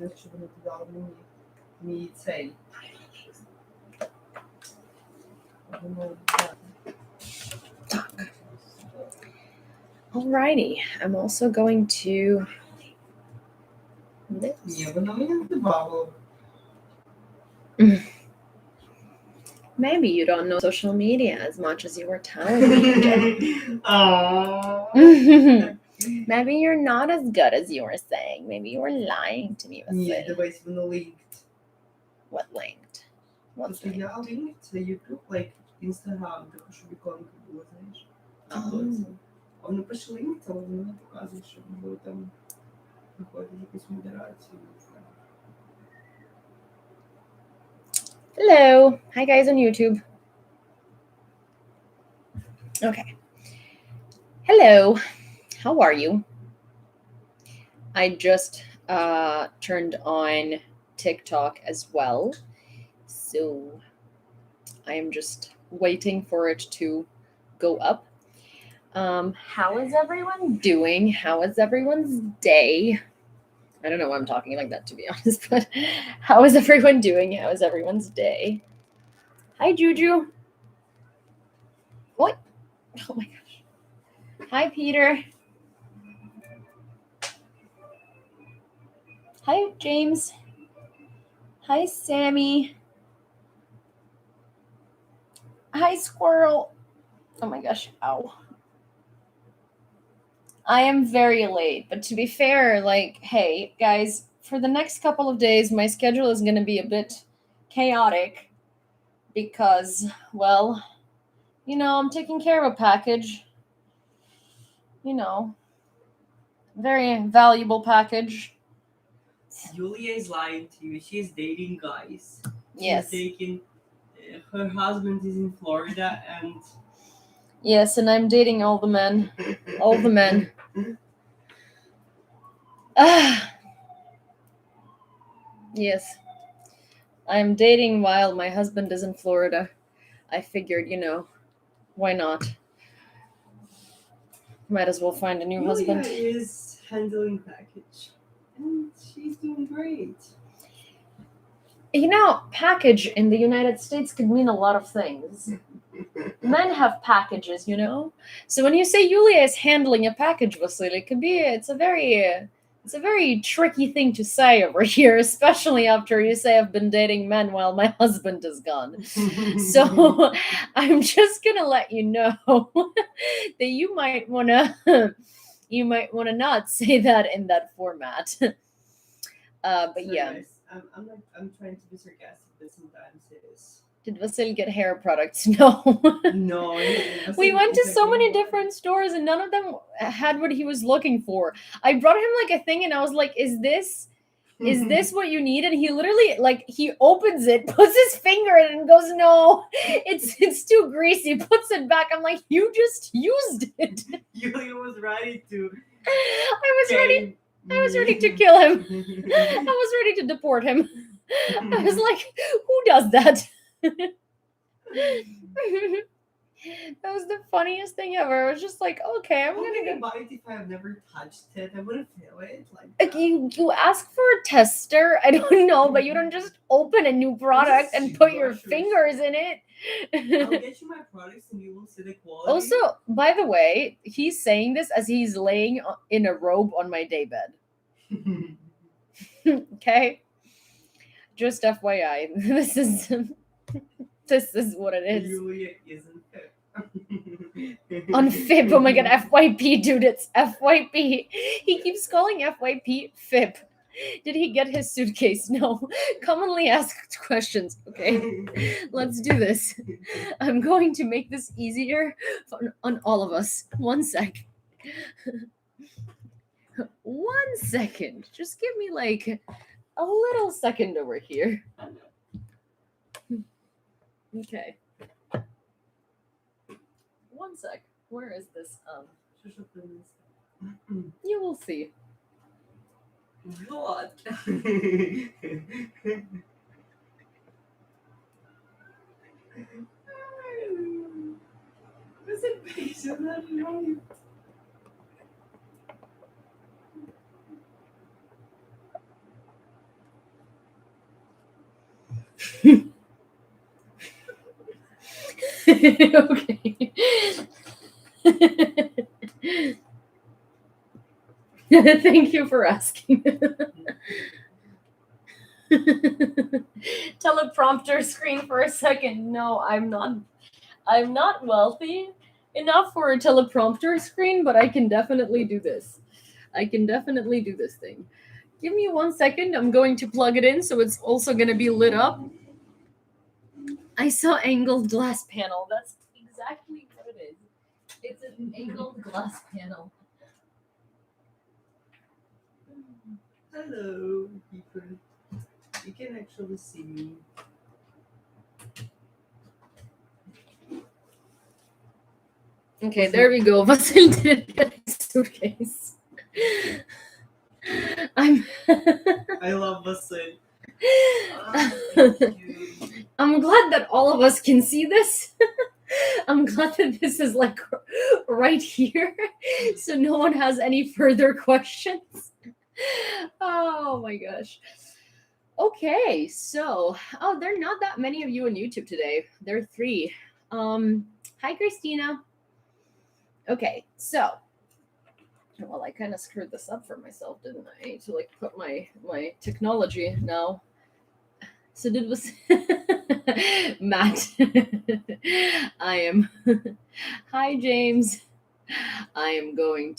Якщо вони додали мені цей. Alrighty, I'm also going to this. Ні, вона мені не додавала. Maybe you don't know social media as much as you were telling me. Maybe you're not as good as you were saying. Maybe you were lying to me. Ні, дивись, воно linked. What linked? What's Тобто linked? я linked це YouTube, like Instagram, таку, щоб іконка була, знаєш. А воно пише linked, але воно не показує, що ви там виходить якусь модерацію. Hello. Hi, guys on YouTube. Okay. Hello. How are you? I just turned on TikTok as well. So I am just waiting for it to go up. How is everyone doing? How is everyone's day? I don't know why I'm talking like that, to be honest, but how is everyone doing? How is everyone's day? Hi, Juju. What? Oh my gosh. Hi, Peter. Hi, James. Hi, Sammy. Hi, Squirrel. Oh my gosh. Ow. I am very late, but to be fair, like, hey, guys, for the next couple of days, my schedule is going to be a bit chaotic because, well, you know, I'm taking care of a package. You know, very valuable package. Julia is lying to you. She's dating guys. Yes. She's taking. Her husband is in Florida and. Yes, and I'm dating all the men. All the men. Yes. I'm dating while my husband is in Florida. I figured, you know, why not? Might as well find a new husband. Julia is handling package. And she's doing great. You know, package in the United States could mean a lot of things. Men have packages, you know? So when you say Yulia is handling a package, Vasily, it's a very tricky thing to say over here, especially after you say I've been dating men while my husband is gone. So I'm just gonna let you know that you might wanna not say that in that format. But yeah. Nice. I'm trying to be sarcastic, but sometimes it is. Did Vasil get hair products? No. No. We went to so many different stores and none of them had what he was looking for. I brought him like a thing and I was like, is this what you need? And he literally, like, he opens it, puts his finger in it and goes, no, it's too greasy, puts it back. I'm like, you just used it. Yulia was ready to. I was ready to kill him. I was ready to deport him. I was like, who does that? That was the funniest thing ever. I was just like, okay, I'm gonna buy it if I've never touched it. I wouldn't feel it. Like you ask for a tester. I don't know, but you don't just open a new product and put your fingers in it. I'll get you my products and you will see the quality. Also, by the way, he's saying this as he's laying in a robe on my daybed. Okay? Just FYI. This is what it is. Julia isn't fit. Unfib. Oh my god, FYP, dude, it's FYP. He keeps calling FYP Fib. Did he get his suitcase? No. Commonly asked questions. Okay, let's do this. I'm going to make this easier on all of us. 1 sec. 1 second. Just give me like a little second over here. Okay. 1 sec. Where is this? You will see. What? Was it based on that right? Okay. Thank you for asking. Teleprompter screen for a second. No, I'm not wealthy enough for a teleprompter screen, but I can definitely do this. I can definitely do this thing. Give me 1 second. I'm going to plug it in so it's also going to be lit up. I saw angled glass panel. That's exactly what it is. It's an angled glass panel. Hello, people. You can actually see me. Okay, there we go. Vasil didn't get his suitcase. I love Vasil. I'm glad that all of us can see this. I'm glad that this is like right here, so no one has any further questions. Oh my gosh. Okay, so there are not that many of you on YouTube today. There are 3. Hi Christina. Okay, so well, I kind of screwed this up for myself, didn't I? I need to like put my technology now. So did was Matt. I am. Hi James. I'm going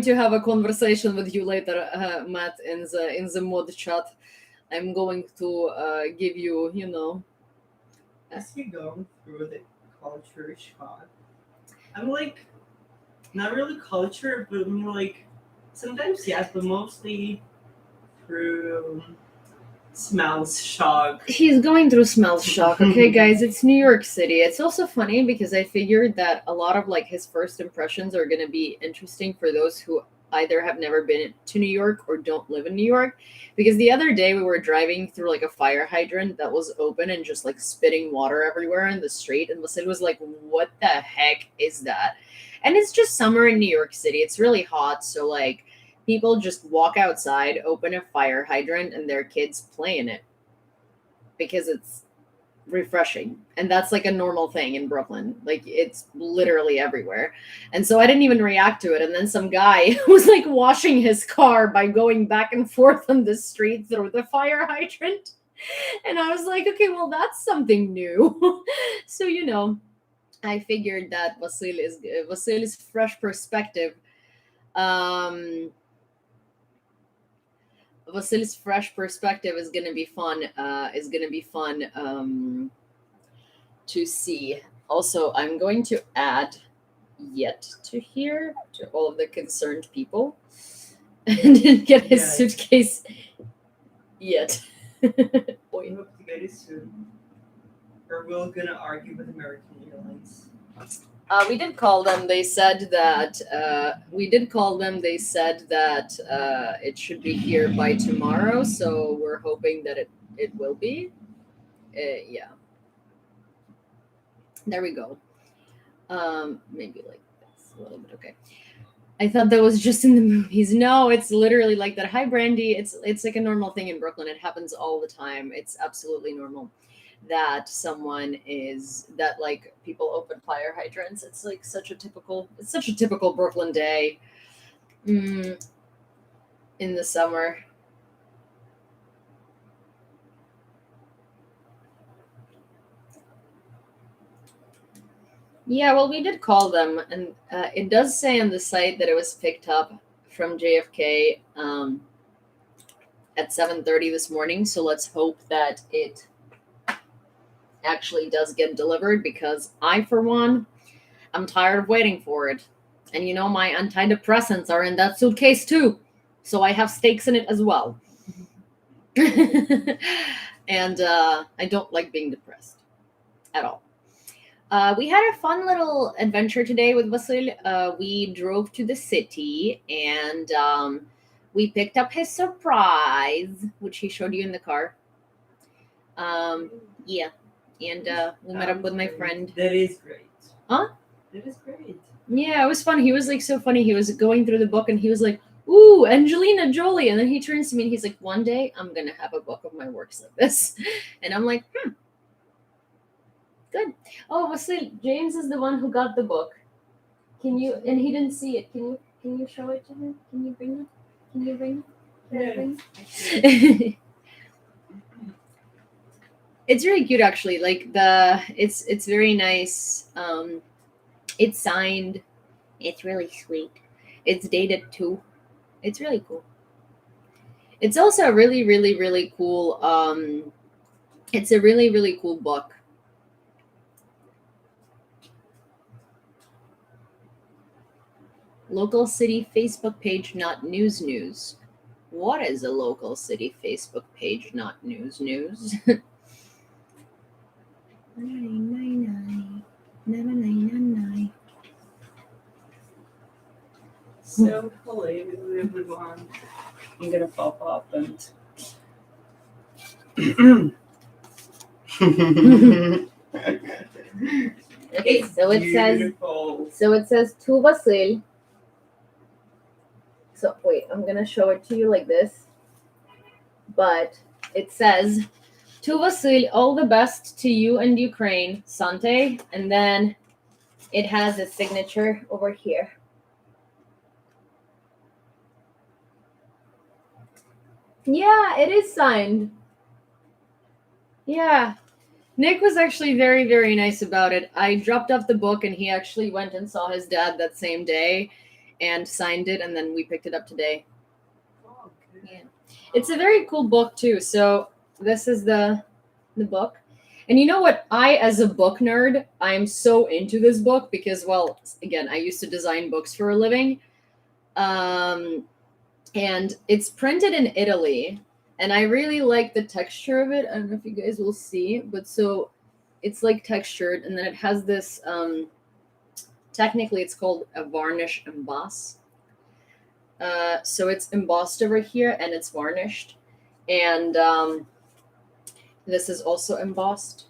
to have a conversation with you later, Matt, in the mod chat. I'm going to give you, As you go through the culture shock, I'm like, not really culture, but I mean like, sometimes yes, but mostly through smells shock. He's going through smells shock. Okay, guys, it's New York City. It's also funny because I figured that a lot of like his first impressions are going to be interesting for those who either have never been to New York or don't live in New York. Because the other day we were driving through like a fire hydrant that was open and just like spitting water everywhere in the street, and Vasil was like, "What the heck is that?" And it's just summer in New York City. It's really hot, so like people just walk outside, open a fire hydrant, and their kids play in it because it's refreshing. And that's like a normal thing in Brooklyn. Like it's literally everywhere. And so I didn't even react to it. And then some guy was like washing his car by going back and forth on the street through the fire hydrant. And I was like, okay, well, that's something new. So, I figured that Vasil's fresh perspective Vasil's fresh perspective is gonna be fun. To see. Also, I'm going to add yet to here to all of the concerned people. And didn't get his suitcase yet. We hope to get it soon. Or we're gonna argue with American Airlines. We did call them. They said that it should be here by tomorrow. So we're hoping that it will be. Yeah. There we go. Maybe like this a little bit. Okay. I thought that was just in the movies. No, it's literally like that. Hi, Brandy. It's like a normal thing in Brooklyn. It happens all the time. It's absolutely normal that like people open fire hydrants. It's like such a typical Brooklyn day in the summer. Yeah, well, we did call them, and it does say on the site that it was picked up from JFK at 7:30 this morning. So let's hope that it actually does get delivered, because I, for one, I'm tired of waiting for it. And my antidepressants are in that suitcase too, so I have stakes in it as well. And I don't like being depressed at all. We had a fun little adventure today with Vasil. We drove to the city, and we picked up his surprise, which he showed you in the car. Yeah. And we met up with my friend. That is great. Huh? That is great. Yeah, it was fun. He was like so funny. He was going through the book and he was like, ooh, Angelina Jolie. And then he turns to me and he's like, one day I'm going to have a book of my works like this. And I'm like, good. Oh, Vasil, James is the one who got the book. Can you, and he didn't see it. Can you show it to him? Can you bring it? Can you bring it? Can you bring it? It's really cute actually. Like it's very nice. It's signed. It's really sweet. It's dated too. It's really cool. It's also a really, really, really cool. It's a really, really cool book. Local city Facebook page, not news. What is a local city Facebook page, not news? So hello everyone. I'm gonna pop up and Okay, so it beautiful. says to Vasil. So wait, I'm gonna show it to you like this. But it says to Vasil, all the best to you and Ukraine, Sante, and then it has a signature over here. Yeah, it is signed. Yeah. Nick was actually very, very nice about it. I dropped off the book and he actually went and saw his dad that same day and signed it, and then we picked it up today. Oh, good. Yeah. It's a very cool book too. So this is the book. And you know what? I, as a book nerd, I'm so into this book because, well, again, I used to design books for a living. And it's printed in Italy. And I really like the texture of it. I don't know if you guys will see, but so it's like textured, and then it has this, technically it's called a varnish emboss. So it's embossed over here and it's varnished. And this is also embossed.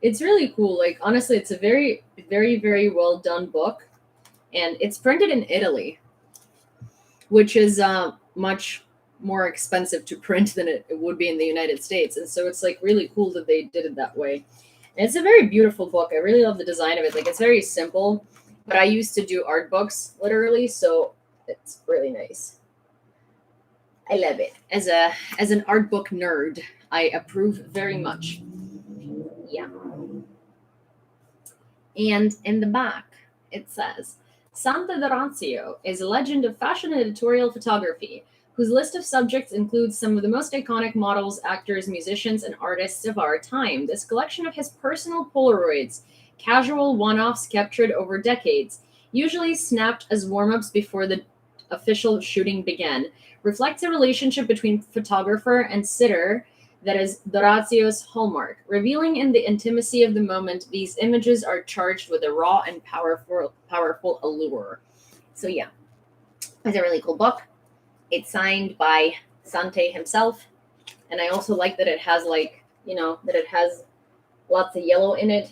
It's really cool. Like, honestly, it's a very, very, very well done book. And it's printed in Italy, which is much more expensive to print than it would be in the United States. And so it's like really cool that they did it that way. And it's a very beautiful book. I really love the design of it. Like, it's very simple, but I used to do art books literally, so it's really nice. I love it. As an art book nerd, I approve very much. Yeah. And in the back, it says, Santa Doranzio is a legend of fashion and editorial photography, whose list of subjects includes some of the most iconic models, actors, musicians, and artists of our time. This collection of his personal Polaroids, casual one-offs captured over decades, usually snapped as warm-ups before the official shooting began, reflects a relationship between photographer and sitter that is Dorazio's hallmark. Revealing in the intimacy of the moment, these images are charged with a raw and powerful allure. So yeah, it's a really cool book. It's signed by Sante himself, and I also like that it has that it has lots of yellow in it.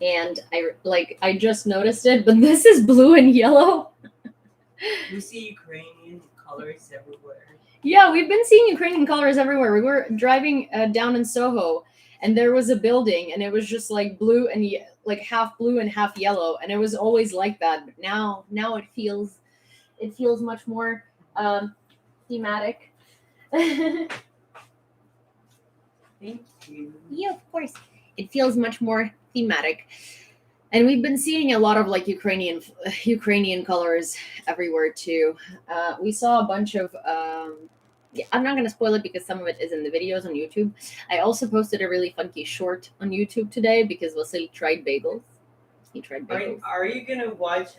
And I just noticed it, but this is blue and yellow. We see Ukrainian colors everywhere. Yeah, we've been seeing Ukrainian colors everywhere. We were driving down in Soho, and there was a building, and it was just like blue and like half blue and half yellow, and it was always like that. But now it feels much more thematic. Thank you. Yeah, of course. It feels much more thematic. And we've been seeing a lot of like Ukrainian colors everywhere too. We saw a bunch of I'm not going to spoil it because some of it is in the videos on YouTube. I also posted a really funky short on YouTube today because Vasil tried bagels. He tried bagels. Are you gonna watch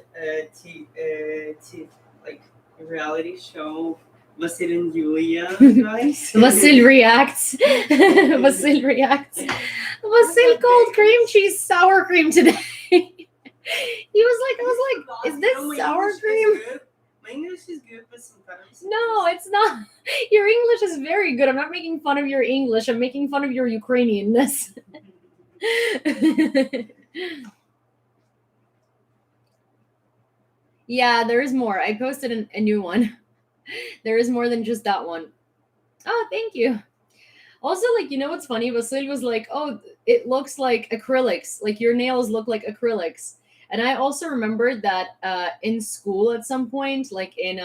like a reality show, Vasil and Yulia, guys? Vasil reacts. Vasil reacts. Vasil called cream cheese sour cream today. I was like, is this sour cream? My English is good, but sometimes. No, it's not. Your English is very good. I'm not making fun of your English. I'm making fun of your Ukrainianness. Yeah, there is more. I posted a new one. There is more than just that one. Oh, thank you. Also, like, you know what's funny? Vasil was like, oh, it looks like acrylics. Like, your nails look like acrylics. And I also remembered that in school at some point, like in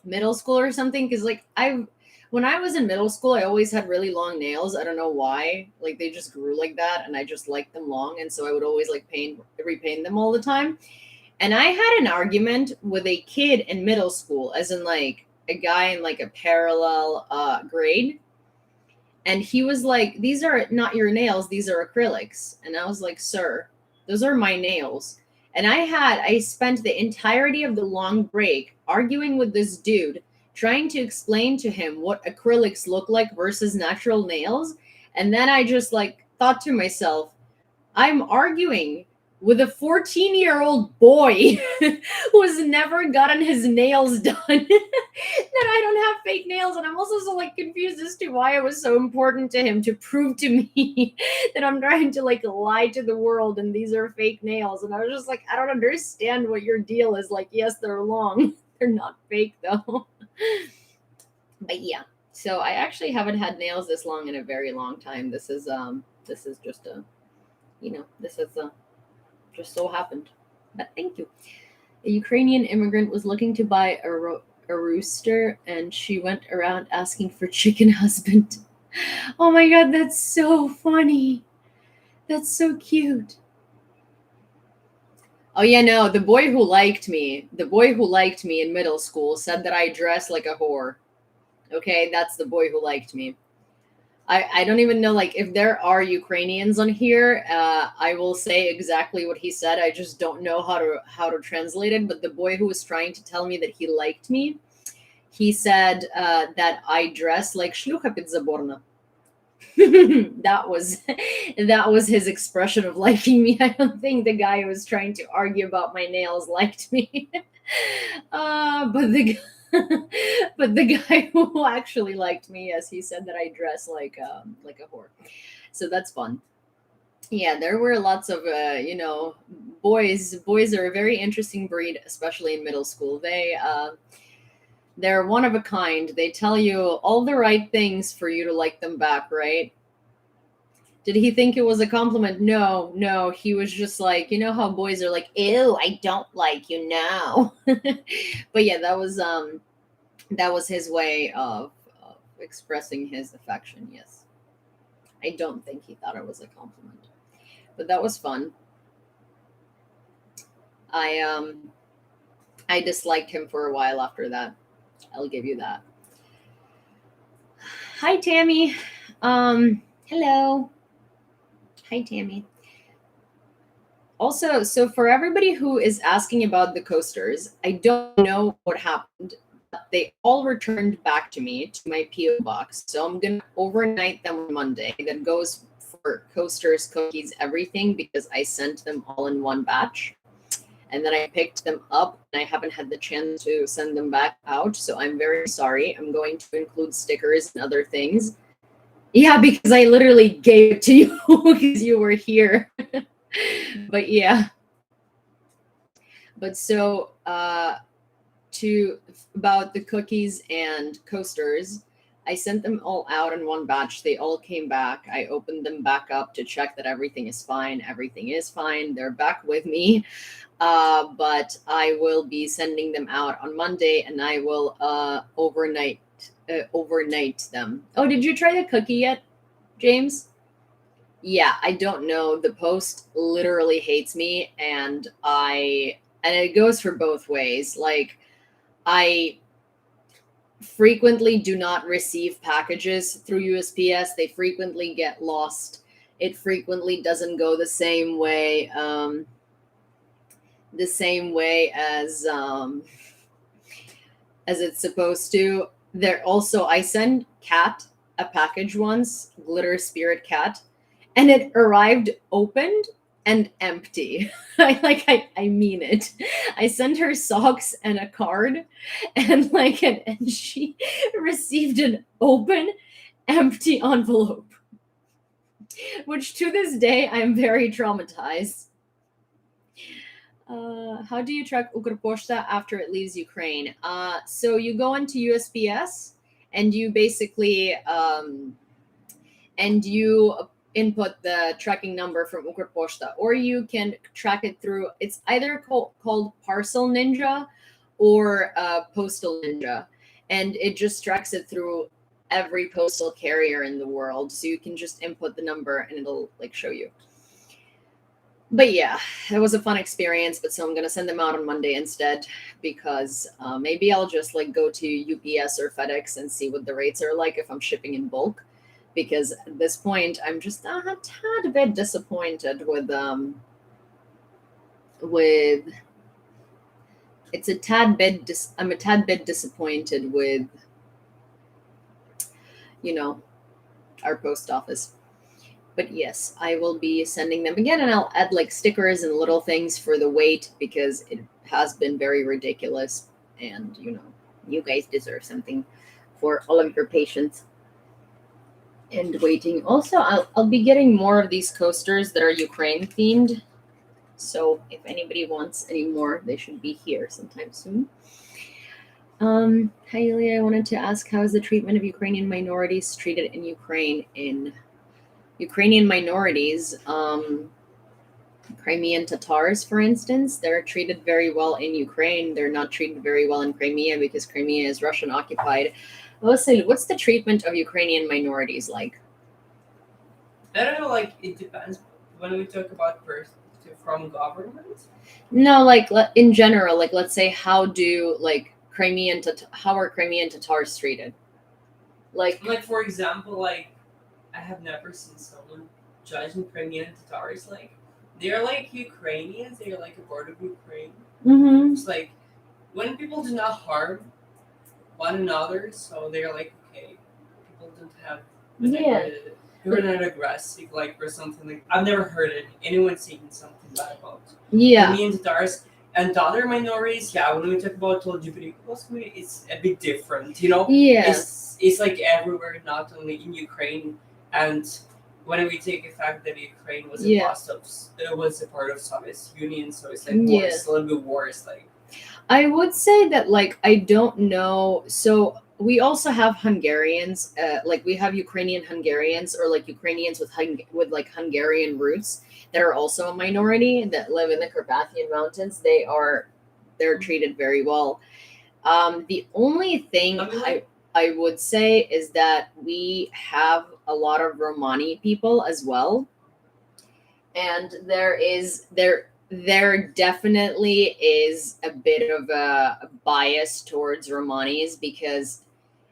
middle school or something, because like when I was in middle school, I always had really long nails. I don't know why. Like, they just grew like that, and I just liked them long. And so I would always like repaint them all the time. And I had an argument with a kid in middle school, as in like a guy in like a parallel grade. And he was like, these are not your nails, these are acrylics. And I was like, sir, those are my nails. And I spent the entirety of the long break arguing with this dude, trying to explain to him what acrylics look like versus natural nails. And then I just like thought to myself, I'm arguing with a 14-year-old boy who has never gotten his nails done. That I don't have fake nails. And I'm also so like confused as to why it was so important to him to prove to me that I'm trying to like lie to the world and these are fake nails. And I was just like, I don't understand what your deal is. Like, yes, they're long. They're not fake though. But yeah. So I actually haven't had nails this long in a very long time. This is just a, this is just so happened. But thank you. A Ukrainian immigrant was looking to buy a rooster, and she went around asking for chicken husband. Oh my god, that's so funny. That's so cute. Oh yeah, no, the boy who liked me in middle school said that I dress like a whore. Okay, that's the boy who liked me. I don't even know, like, if there are Ukrainians on here, I will say exactly what he said. I just don't know how to translate it. But the boy who was trying to tell me that he liked me, he said that I dress like shlucha pidzaborna. that was his expression of liking me. I don't think the guy who was trying to argue about my nails liked me. But the but the guy who actually liked me, yes, he said that I dress like a whore. So that's fun. Yeah, there were lots of boys. Boys are a very interesting breed, especially in middle school. They're one of a kind. They tell you all the right things for you to like them back, right? Did he think it was a compliment? No, no. He was just like, you know how boys are like, ew, I don't like you now. But yeah, that was his way of expressing his affection. Yes, I don't think he thought it was a compliment, but that was fun. I disliked him for a while after that. I'll give you that. Hi, Tammy. Hello. Hi, Tammy. Also, so for everybody who is asking about the coasters, I don't know what happened, but they all returned back to me to my PO box. So I'm gonna overnight them on Monday. That goes for coasters, cookies, everything, because I sent them all in one batch. And then I picked them up and I haven't had the chance to send them back out. So I'm very sorry. I'm going to include stickers and other things. Yeah, because I literally gave it to you because you were here. But yeah. But so to about the cookies and coasters, I sent them all out in one batch. They all came back. I opened them back up to check that everything is fine. Everything is fine. They're back with me. But I will be sending them out on Monday, and I will overnight them. Oh, did you try the cookie yet, James? Yeah, I don't know. The post literally hates me, and it goes for both ways. Like, I frequently do not receive packages through USPS. They frequently get lost. It frequently doesn't go the same way as it's supposed to. There also, I sent Cat a package once, Glitter Spirit Cat, and it arrived opened and empty. I mean it. I sent her socks and a card, and and she received an open, empty envelope, which to this day I'm very traumatized. How do you track Ukroposhta after it leaves Ukraine? So you go into USPS and you basically and you input the tracking number from Ukroposhta, or you can track it through. It's either called Parcel Ninja or Postal Ninja, and it just tracks it through every postal carrier in the world. So you can just input the number and it'll like show you. But yeah, it was a fun experience. But so I'm gonna send them out on Monday instead, because maybe I'll just like go to UPS or FedEx and see what the rates are like if I'm shipping in bulk. Because at this point, I'm just a tad bit disappointed with it's a tad bit. I'm a tad bit disappointed with our post office. But yes, I will be sending them again, and I'll add like stickers and little things for the wait, because it has been very ridiculous, and you guys deserve something for all of your patience and waiting. Also, I'll be getting more of these coasters that are Ukraine themed. So if anybody wants any more, they should be here sometime soon. Hi, Yulia. I wanted to ask, how is the treatment of Ukrainian minorities treated in Ukraine? In Ukrainian minorities, Crimean Tatars, for instance, they're treated very well in Ukraine. They're not treated very well in Crimea because Crimea is Russian occupied. Vasil, what's the treatment of Ukrainian minorities like? I don't know, like, it depends when we talk about from government. No, like in general, like let's say how are Crimean Tatars treated? Like for example, like I have never seen someone judging Crimean Tatars. Like they're like Ukrainians. They're like a part of Ukraine. Mm-hmm. It's like when people do not harm one another, so they're like okay. People don't have People are not aggressive, like or something like. I've never heard anyone saying something bad about Crimean Tatars. And the other minorities, when we talk about LGBT community, it's a bit different, Yeah. It's like everywhere, not only in Ukraine. And when we take the fact that Ukraine was a part of Soviet Union, so it's like worse, a little bit worse. Like I would say that, like, I don't know. So we also have Hungarians, like we have Ukrainian Hungarians, or like Ukrainians with like Hungarian roots that are also a minority that live in the Carpathian Mountains. They're treated very well. The only thing I would say is that we have a lot of Romani people as well, and there definitely is a bit of a bias towards Romanis because,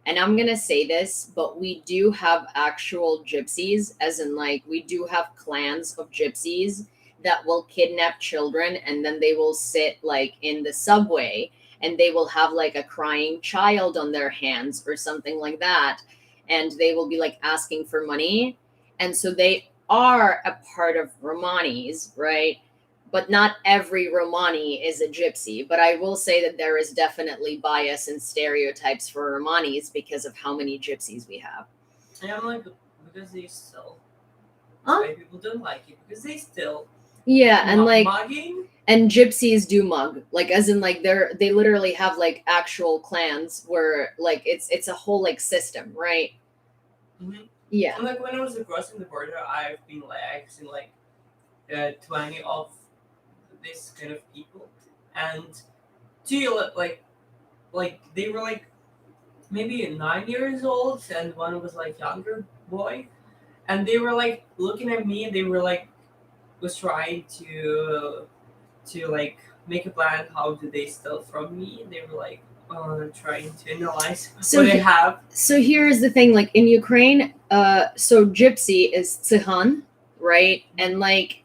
and I'm going to say this, but we do have actual gypsies, as in like we do have clans of gypsies that will kidnap children and then they will sit like in the subway and they will have like a crying child on their hands or something like that. And they will be like asking for money. And so they are a part of Romanis, right? But not every Romani is a gypsy. But I will say that there is definitely bias and stereotypes for Romanis because of how many gypsies we have. And I'm like, because they still. Huh? People don't like it because they still. Yeah, and like mugging. And gypsies do mug, like as in like they literally have like actual clans where like it's a whole like system, right? Mm-hmm. Yeah. And like when I was crossing the border, I've seen like 20 of this kind of people, and two like they were like maybe 9 years old, and one was like younger boy, and they were like looking at me, and they were like was trying to like make a plan how do they steal from me, and they were like trying to analyze what I have. So here's the thing, like in Ukraine, so gypsy is tsihan, right? And like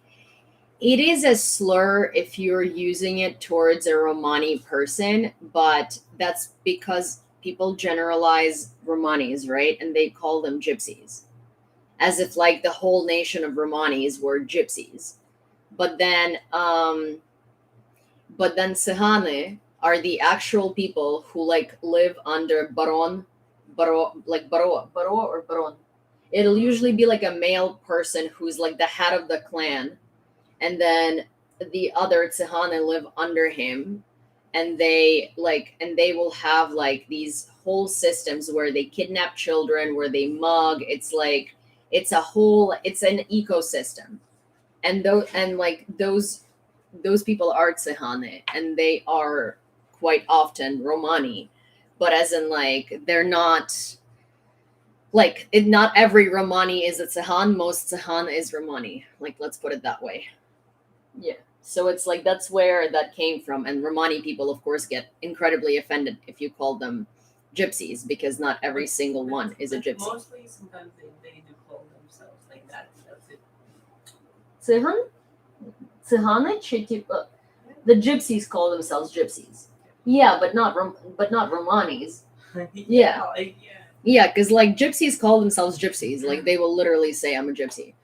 it is a slur if you're using it towards a Romani person, but that's because people generalize Romanis, right? And they call them gypsies, as if like the whole nation of Romanis were gypsies. But then Sihane are the actual people who like live under Baron or Baron. It'll usually be like a male person who's like the head of the clan. And then the other Tsihane live under him, and they will have like these whole systems where they kidnap children, where they mug. It's like it's an ecosystem, and those people are Tsihane, and they are quite often Romani, but as in like they're not like not every Romani is a Tsihan. Most Tsihan is Romani. Like, let's put it that way. Yeah. So it's like that's where that came from. And Romani people, of course, get incredibly offended if you call them gypsies, because not every single one is a gypsy. Mostly, sometimes they do call themselves like that. That's it. Tsihan? Tsihane? The gypsies call themselves gypsies. Yeah, but not Romanis. Yeah. Like, Yeah, because like gypsies call themselves gypsies. Like they will literally say, "I'm a gypsy,"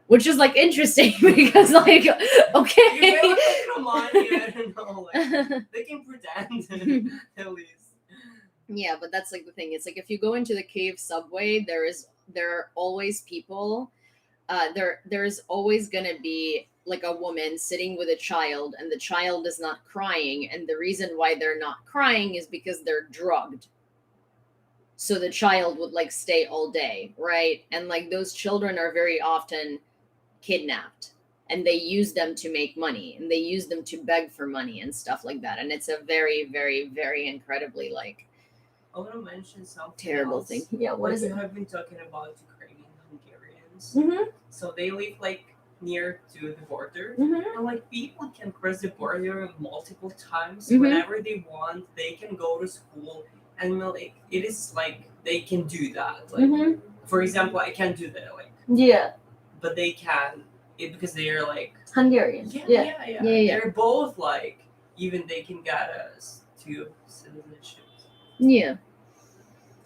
which is like interesting because like okay. You feel like Romani, I don't know. Like, they can pretend at least. Yeah, but that's like the thing. It's like if you go into the Kyiv subway, there are always people. There's always gonna be like a woman sitting with a child, and the child is not crying, and the reason why they're not crying is because they're drugged. So the child would like stay all day, right? And like those children are very often kidnapped, and they use them to make money, and they use them to beg for money and stuff like that. And it's a very, very, very incredibly like I want to mention something terrible else. thing. Yeah, what is You it? have been talking about Ukrainian Hungarians. Mm-hmm. So they live like near to the border. Mm-hmm. And like people can cross the border multiple times Mhm. whenever they want. They can go to school, and like it is like they can do that. Like Mm-hmm. for example, I can't do that. Like, Yeah, but they can because they are like Hungarian. Yeah. They're both like even they can get us to citizenship. Yeah.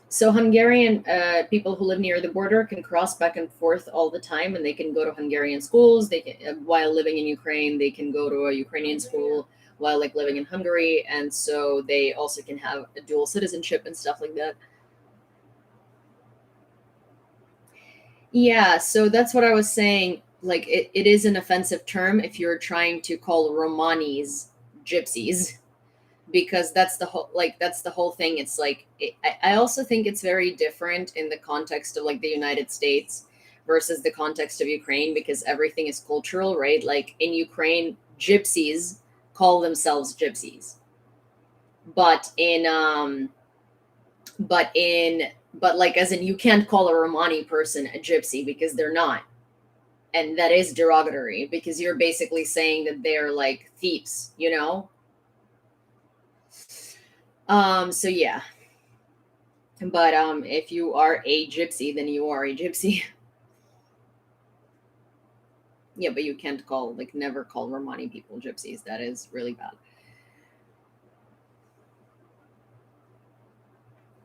So Hungarian people who live near the border can cross back and forth all the time, and they can go to Hungarian schools. They can, while living in Ukraine, they can go to a Ukrainian school while like living in Hungary, and so they also can have a dual citizenship and stuff like that. Yeah, so that's what I was saying. Like it is an offensive term if you're trying to call Romanis gypsies, because that's the whole thing. It's like I also think it's very different in the context of like the United States versus the context of Ukraine, because everything is cultural, right? Like in Ukraine, gypsies call themselves gypsies, but like as in you can't call a Romani person a gypsy because they're not, and that is derogatory because you're basically saying that they're like thieves, you know. So yeah. But if you are a gypsy, then you are a gypsy. Yeah, but you can't never call Romani people gypsies. That is really bad.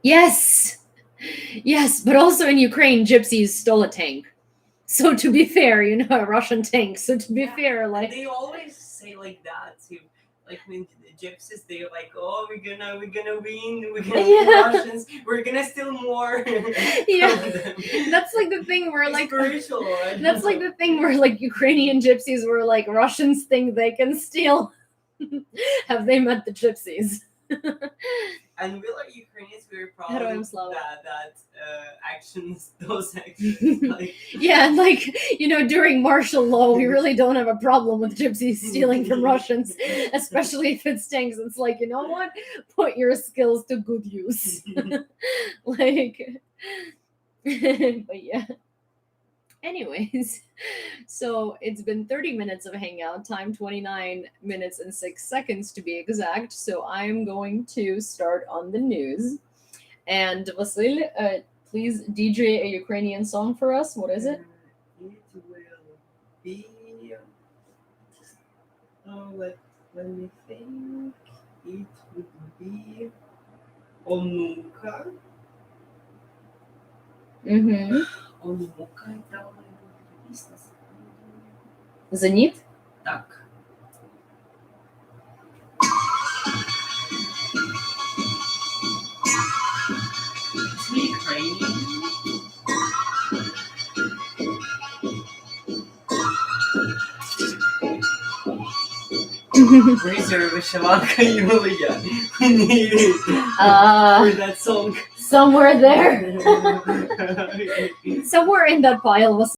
Yes. Yes, but also in Ukraine, gypsies stole a tank. So to be fair, you know, a Russian tank. So to be fair, like they always say like that too. Like when the gypsies, they're like, "Oh, we're gonna win. We're gonna be Russians. We're gonna steal more." Yeah, that's like the thing where like spiritual. That's like the thing where like Ukrainian gypsies were like Russians think they can steal. Have they met the gypsies? And we like Ukrainians, we're Heroям proud слава. that those actions. Like, Yeah, like, you know, during martial law, we really don't have a problem with gypsies stealing from Russians, especially if it's tanks. It's like, you know what? Put your skills to good use. Like, but yeah. Anyways, so it's been 30 minutes of hangout time, 29 minutes and 6 seconds to be exact. So I'm going to start on the news. And Vasil, please DJ a Ukrainian song for us. What is it? It will be. Oh, let me think. It would be Onuka. Mm-hmm. Onuka это песня. Zenit? Так. It's Ukrainian. Reserve Shavaka Yulia. We need it for that song. Somewhere there. Somewhere in that pile was.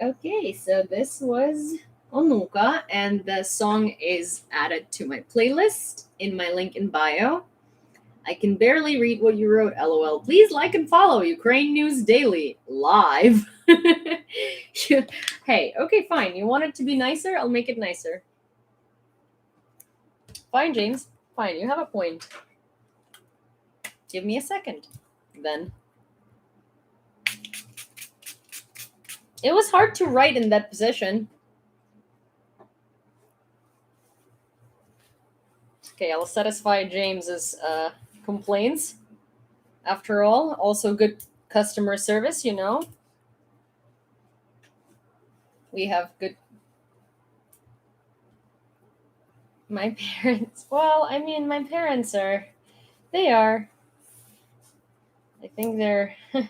Okay, so this was Onuka, and the song is added to my playlist in my link in bio. I can barely read what you wrote, lol. Please like and follow Ukraine News Daily live. Hey, okay, fine. You want it to be nicer? I'll make it nicer. Fine, James. Fine, you have a point. Give me a second, then. It was hard to write in that position. Okay, I'll satisfy James's complaints. After all, also good customer service, you know. We have good. My parents. Well, I mean, my parents are. They are. I think they're. I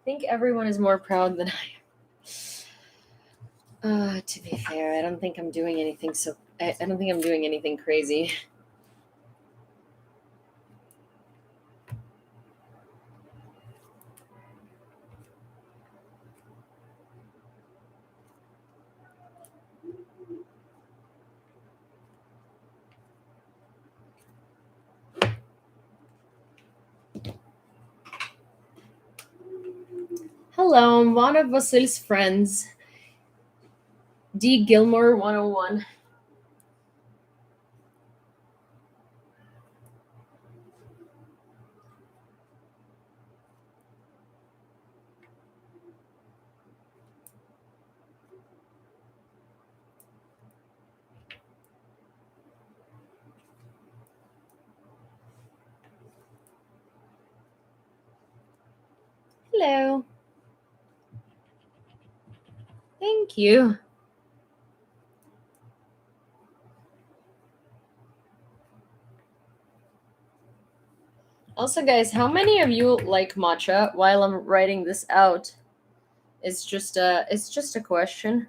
think everyone is more proud than I am. To be fair, I don't think I'm doing anything so. I don't think I'm doing anything crazy. Hello, I'm one of Vasil's friends. D. Gilmore 101. Hello. Thank you. Also, guys, how many of you like matcha? While I'm writing this out, it's just a question.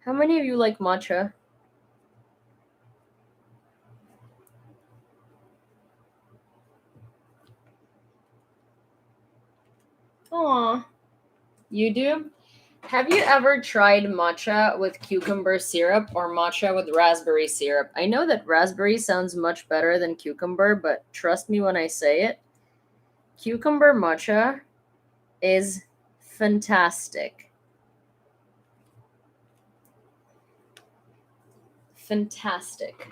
How many of you like matcha? Aw, you do? Have you ever tried matcha with cucumber syrup or matcha with raspberry syrup? I know that raspberry sounds much better than cucumber, but trust me when I say it. Cucumber matcha is fantastic. Fantastic.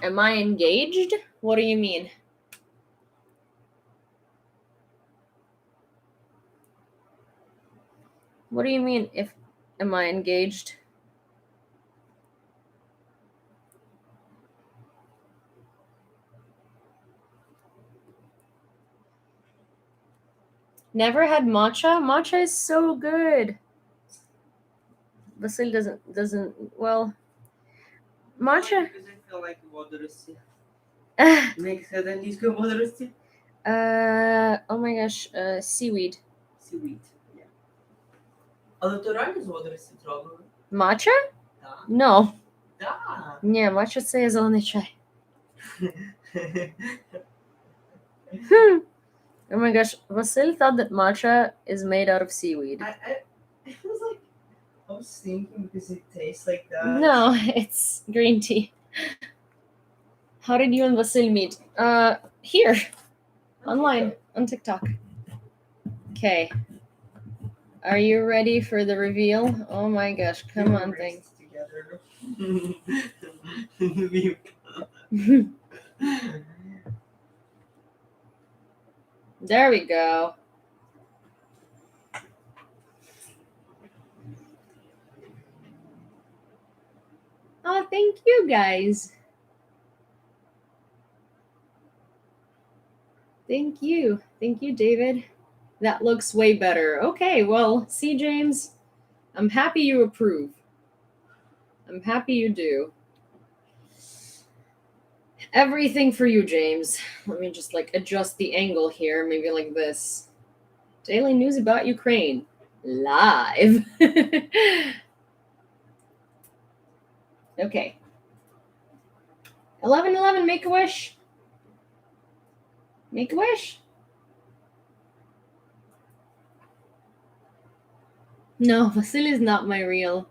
Am I engaged? What do you mean? What do you mean if am I engaged? Never had matcha? Matcha is so good. Vasil doesn't well matcha. Because I feel like водоросли. Makes it and disco водоросли. Oh my gosh, seaweed. Seaweed. Yeah. А натуральні з водорості зроблено? Matcha? Да. No. Да. Ні, matcha це є зелений чай. Oh my gosh, Vasil thought that matcha is made out of seaweed. I was like, I was thinking because it tastes like that. No, it's green tea. How did you and Vasil meet? Here. Online, on TikTok. Okay. Are you ready for the reveal? Oh my gosh, come on, thing. Together. There we go. Oh, thank you guys. Thank you. Thank you, David. That looks way better. Okay, well, see, James, I'm happy you approve. I'm happy you do. Everything for you, James. Let me just adjust the angle here, maybe like this. Daily news about Ukraine. Live. Okay. 1111, make a wish. Make a wish. No, Vasily is not my real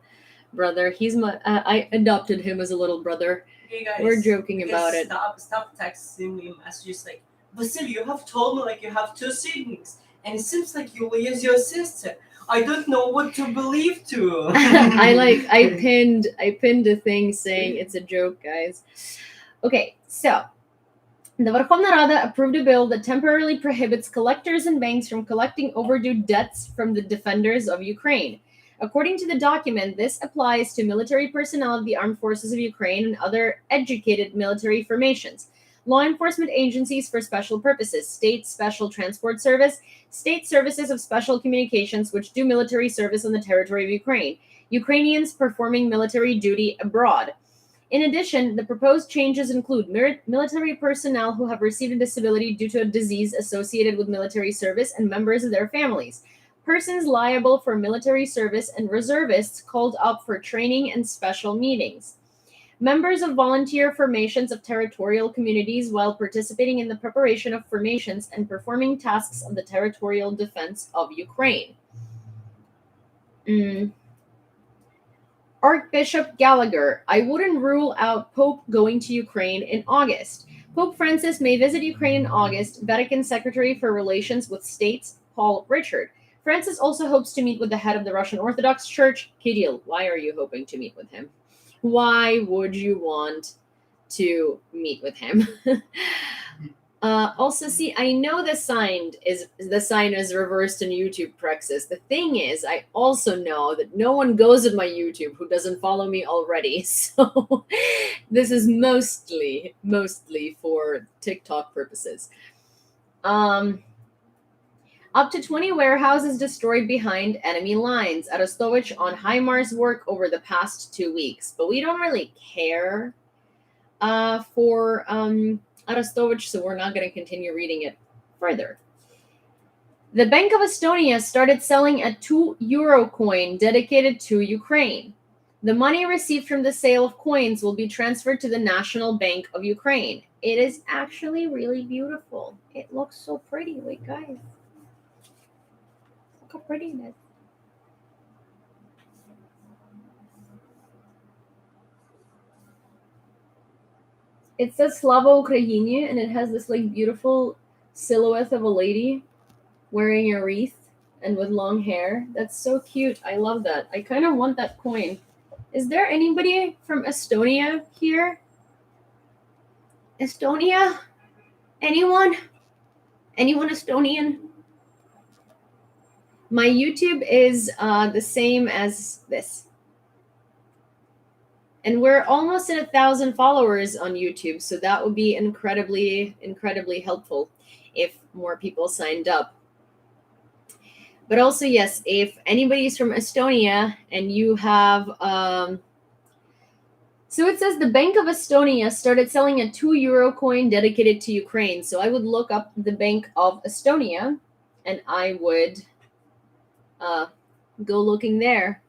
brother. He's my. I adopted him as a little brother. Hey guys, we're joking about it. Stop texting me messages like, Vasily, you have told me like you have 2 siblings, and it seems like you will use your sister. I don't know what to believe to. I pinned a thing saying it's a joke, guys. Okay, so the Verkhovna Rada approved a bill that temporarily prohibits collectors and banks from collecting overdue debts from the defenders of Ukraine. According to the document, this applies to military personnel of the armed forces of Ukraine and other educated military formations. law enforcement agencies for special purposes, state special transport service, state services of special communications which do military service on the territory of Ukraine, Ukrainians performing military duty abroad. In addition, the proposed changes include military personnel who have received a disability due to a disease associated with military service and members of their families, persons liable for military service, and reservists called up for training and special meetings. Members of volunteer formations of territorial communities while participating in the preparation of formations and performing tasks of the territorial defense of Ukraine. Archbishop Gallagher, I wouldn't rule out Pope going to Ukraine in August. Pope Francis may visit Ukraine in August, Vatican Secretary for Relations with States, Paul Richard. Francis also hopes to meet with the head of the Russian Orthodox Church, Kirill. Why are you hoping to meet with him? Why would you want to meet with him? Also, see, I know the sign is reversed in YouTube Praxis. The thing is, I also know that no one goes at my YouTube who doesn't follow me already. So this is mostly for TikTok purposes. Up to 20 warehouses destroyed behind enemy lines. Arostovich on HIMARS work over the past 2 weeks. But we don't really care for Arostovich, so we're not going to continue reading it further. The Bank of Estonia started selling a 2 euro coin dedicated to Ukraine. The money received from the sale of coins will be transferred to the National Bank of Ukraine. It is actually really beautiful. It looks so pretty. Wait, guys. Look how pretty it is. It says Slava Ukraini, and it has this like beautiful silhouette of a lady wearing a wreath and with long hair. That's so cute. I love that. I kind of want that coin. Is there anybody from Estonia here? Estonia? Anyone? Anyone Estonian? My YouTube is the same as this. And we're almost at 1,000 followers on YouTube, so that would be incredibly, incredibly helpful if more people signed up. But also, yes, if anybody's from Estonia and you have... So it says the Bank of Estonia started selling a 2 euro coin dedicated to Ukraine. So I would look up the Bank of Estonia, and I would go looking there.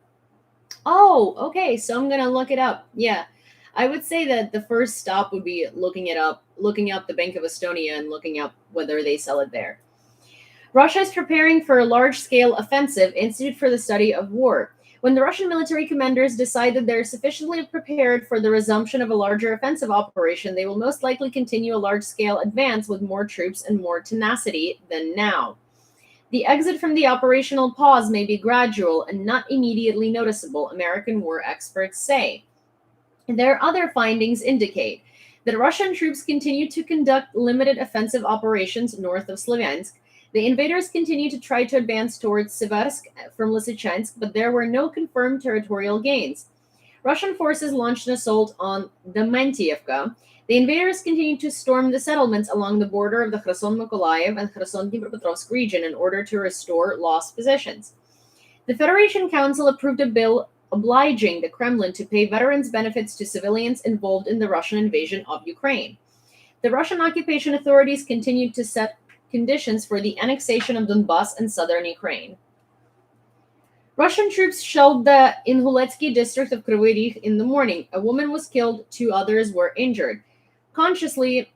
Oh, okay. So I'm going to look it up. Yeah. I would say that the first stop would be looking up the Bank of Estonia and looking up whether they sell it there. Russia is preparing for a large-scale offensive, Institute for the Study of War. When the Russian military commanders decide that they're sufficiently prepared for the resumption of a larger offensive operation, they will most likely continue a large-scale advance with more troops and more tenacity than now. The exit from the operational pause may be gradual and not immediately noticeable, American war experts say. Their other findings indicate that Russian troops continue to conduct limited offensive operations north of Slavyansk. The invaders continue to try to advance towards Siversk from Lysychansk, but there were no confirmed territorial gains. Russian forces launched an assault on Demantievka. The invaders continued to storm the settlements along the border of the Kherson-Mykolaiv and Kherson-Dnipropetrovsk region in order to restore lost positions. The Federation Council approved a bill obliging the Kremlin to pay veterans' benefits to civilians involved in the Russian invasion of Ukraine. The Russian occupation authorities continued to set conditions for the annexation of Donbas and southern Ukraine. Russian troops shelled the Inhuletsky district of Kryvyi Rih in the morning. A woman was killed, 2 others were injured. Consciously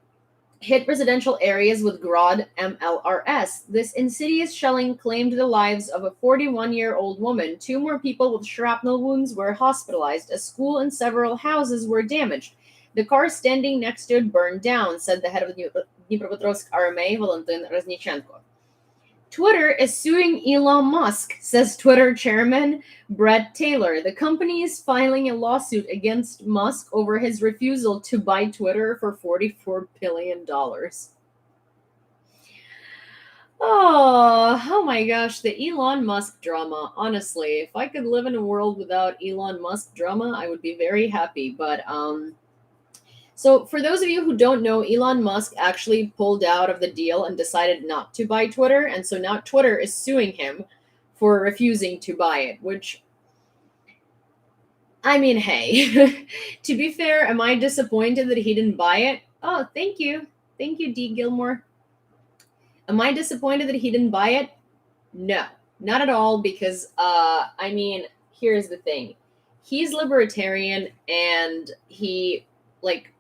hit residential areas with Grad MLRS. This insidious shelling claimed the lives of a 41-year-old woman. 2 more people with shrapnel wounds were hospitalized. A school and several houses were damaged. The car standing next to it burned down, said the head of the Dnipropetrovsk RMA, Valentin Reznichenko. Twitter is suing Elon Musk, says Twitter chairman Brett Taylor. The company is filing a lawsuit against Musk over his refusal to buy Twitter for $44 billion. Oh my gosh, the Elon Musk drama. Honestly, if I could live in a world without Elon Musk drama, I would be very happy. But So, for those of you who don't know, Elon Musk actually pulled out of the deal and decided not to buy Twitter. And so now Twitter is suing him for refusing to buy it, which, I mean, hey, to be fair, am I disappointed that he didn't buy it? Oh, thank you. Thank you, D. Gilmore. Am I disappointed that he didn't buy it? No, not at all, because, I mean, here's the thing. He's libertarian, and he, like,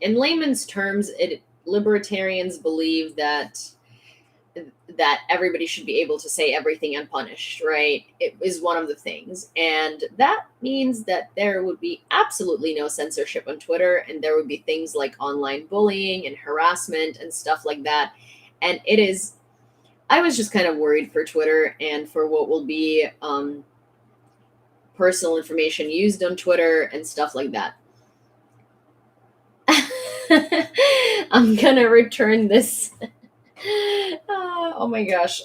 in layman's terms, libertarians believe that everybody should be able to say everything unpunished, right? It is one of the things. And that means that there would be absolutely no censorship on Twitter, and there would be things like online bullying and harassment and stuff like that. And I was just kind of worried for Twitter and for what will be personal information used on Twitter and stuff like that. I'm gonna return this. Oh my gosh.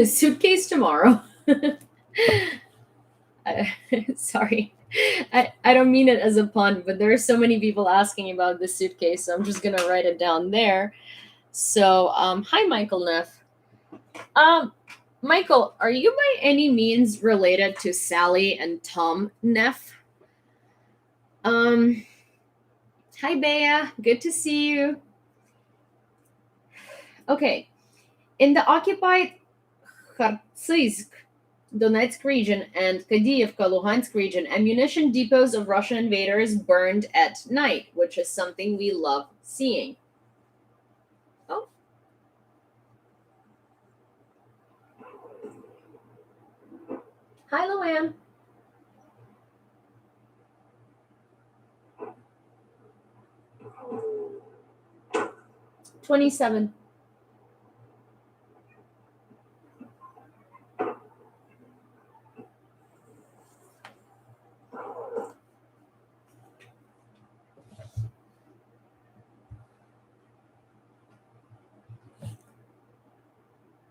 Suitcase tomorrow. Sorry. I don't mean it as a pun, but there are so many people asking about this suitcase, so I'm just gonna write it down there. So, hi, Michael Neff. Michael, are you by any means related to Sally and Tom Neff? Hi, Bea. Good to see you. Okay. In the occupied Kharkiv, Donetsk region and Kyiv, Luhansk region, ammunition depots of Russian invaders burned at night, which is something we love seeing. Oh. Hi, Luann. $27.